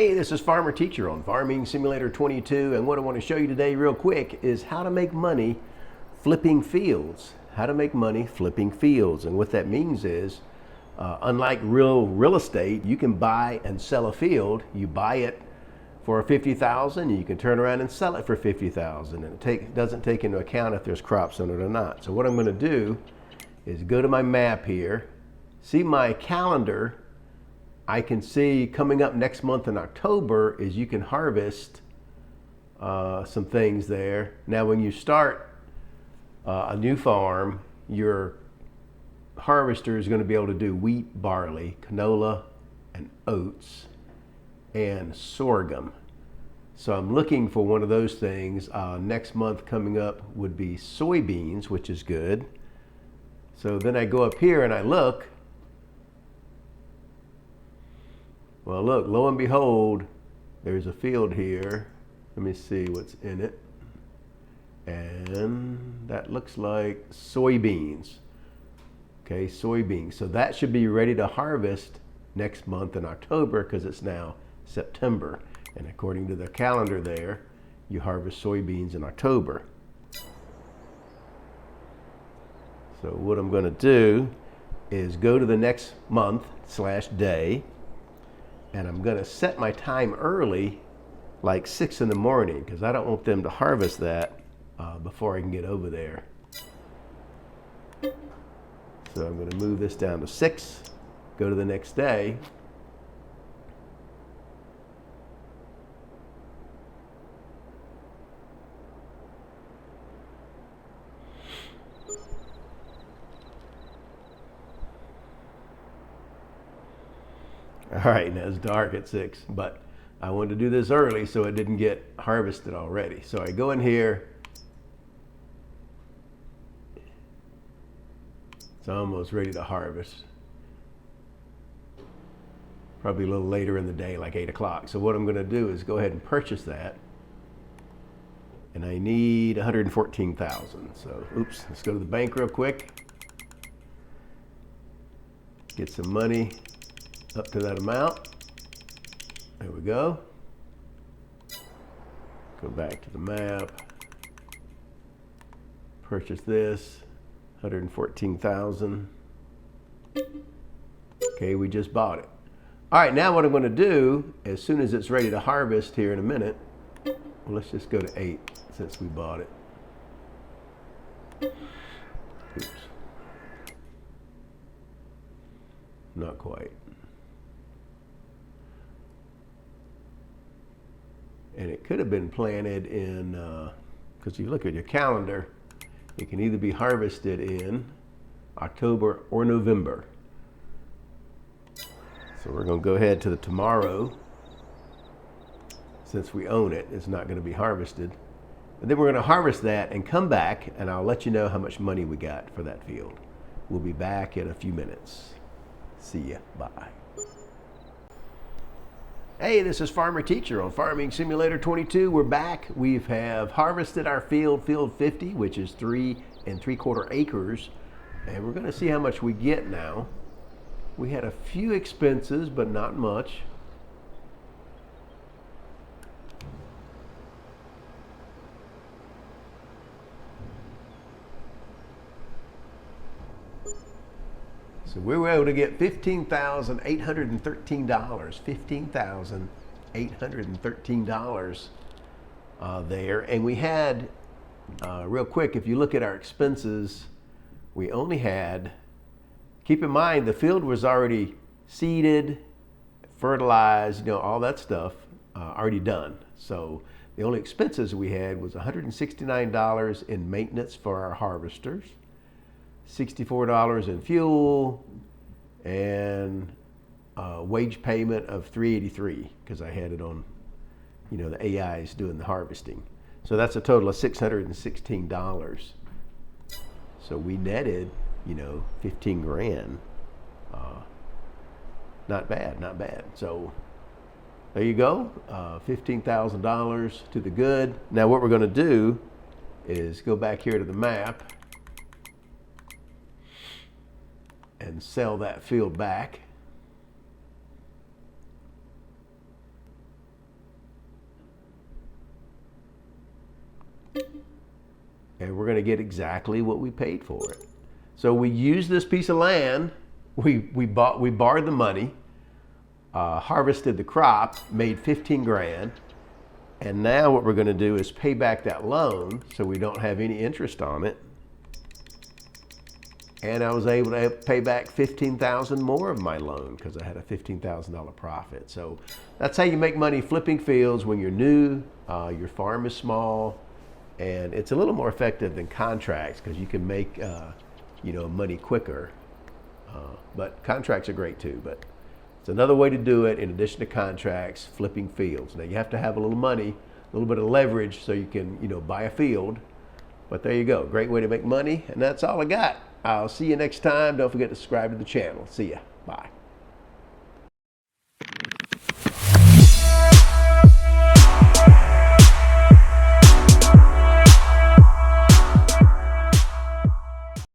Hey, this is Farmer Teacher on Farming Simulator 22, and what I want to show you today real quick is how to make money flipping fields. How to make money flipping fields. And what that means is, unlike real estate, you can buy and sell a field. You buy it for $50,000, and you can turn around and sell it for $50,000, and it doesn't take into account if there's crops on it or not. So what I'm going to do is go to my map here, see my calendar. I can see coming up next month in October is you can harvest some things there. Now when you start a new farm, your harvester is going to be able to do wheat, barley, canola, and oats, and sorghum. So I'm looking for one of those things. Next month coming up would be soybeans, which is good. So then I go up here and I look. Well, look, lo and behold, there's a field here. Let me see what's in it. And that looks like soybeans. Okay, soybeans. So that should be ready to harvest next month in October because it's now September. And according to the calendar there, you harvest soybeans in October. So what I'm going to do is go to the next month/day. And I'm going to set my time early, like 6 in the morning, because I don't want them to harvest that before I can get over there. So I'm going to move this down to 6, go to the next day. All right, now it's dark at 6, but I wanted to do this early so it didn't get harvested already. So I go in here. It's almost ready to harvest. Probably a little later in the day, like 8 o'clock. So what I'm going to do is go ahead and purchase that. And I need 114,000. So, oops, let's go to the bank real quick. Get some money up to that amount. There we go. Go back to the map. Purchase this, 114,000. Okay, we just bought it. All right, now what I'm going to do, as soon as it's ready to harvest here in a minute, well, let's just go to 8 since we bought it. Oops. Not quite. And it could have been planted in, because you look at your calendar, it can either be harvested in October or November. So we're going to go ahead to the tomorrow. Since we own it, it's not going to be harvested. And then we're going to harvest that and come back, and I'll let you know how much money we got for that field. We'll be back in a few minutes. See ya. Bye. Hey, this is Farmer Teacher on Farming Simulator 22. We're back. We have harvested our field 50, which is 3 3/4 acres. And we're going to see how much we get now. We had a few expenses, but not much. So we were able to get $15,813, $15,813 there. And we had, real quick, if you look at our expenses, we only had, keep in mind, the field was already seeded, fertilized, all that stuff already done. So the only expenses we had was $169 in maintenance for our harvesters, $64 in fuel, and wage payment of $383 because I had it on, the AIs doing the harvesting. So that's a total of $616. So we netted, 15 grand. Not bad, not bad. So there you go, $15,000 to the good. Now what we're going to do is go back here to the map and sell that field back. and we're going to get exactly what we paid for it. So we used this piece of land, we borrowed the money, harvested the crop, made 15 grand, and now what we're going to do is pay back that loan so we don't have any interest on it. And I was able to pay back $15,000 more of my loan because I had a $15,000 profit. So that's how you make money flipping fields when you're new, your farm is small, and it's a little more effective than contracts because you can make money quicker. But contracts are great too, but it's another way to do it in addition to contracts, flipping fields. Now you have to have a little money, a little bit of leverage so you can buy a field. But there you go, great way to make money, and that's all I got. I'll see you next time. Don't forget to subscribe to the channel. See ya. Bye.